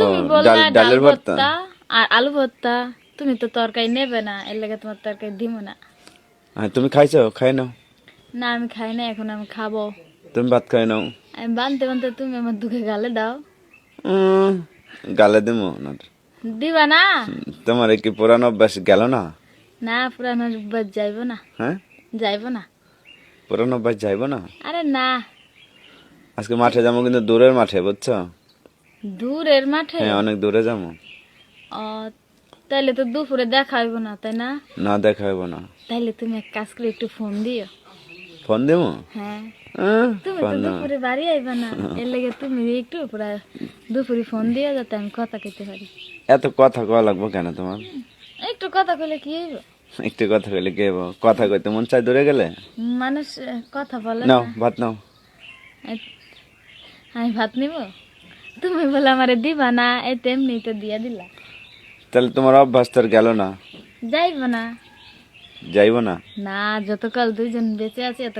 তুমি ও, বললা ডাল ডালের ভর্তা? ভর্তা আর আলু ভর্তা, তুমি তো তরকারি নেবে না, এর লাগে তোমার তরকারি দিব না। তুমি খাইছো? খাই নাও। না আমি খাই না, এখন আমি খাবো। তুমি ভাত খাই নাও। আমি বানতে বানতে তুমি আমার দুঃখে গালে দাও। উম, গালে দিমু না। দিবা না? তোমার কি পুরানো অভ্যাস গেল না? না পুরানো বাদ যাইব না, হ্যাঁ, যাইব না। পুরানো অভ্যাস যাইব না। আরে না। আজকে মাঠে যাবো, কিন্তু দূরের মাঠে, বুঝছো? দূরের মাঠে? হ্যাঁ, অনেক দূরে যাবো। ও, তাইলে তো দুপুরে দেখা হইব না, তাই না? না, দেখা হইব না। তাইলে তুমি এক কাজ করে একটু ফোন দিও। ফোন দিমু? হ্যাঁ, তুমি ফোন তো না। দুপুরে বাড়ি আইবা না, এর লাগে তুমি একটু পুরা দুপুরে ফোন দিও, যাতে আমি কথা কইতে পারি। এত কথা কওয়া লাগবো কেন তোমার? একটু কথা কইলে কি হইব? একটু কথা কইলে কি হইব? কথা কইতে মন চাই দূরে গেলে? মানুষ কথা বলে নাও, না। ভাত নাও। আমি ভাত নিব? তুমি বলে আমারে দিবা না, এই তেমনি তো দিয়া দিলা। তাহলে তোমার অভ্যাস তো আর গেল না? যাইব না? যাইব না? না, যতকাল দুইজন বেঁচে আছি এত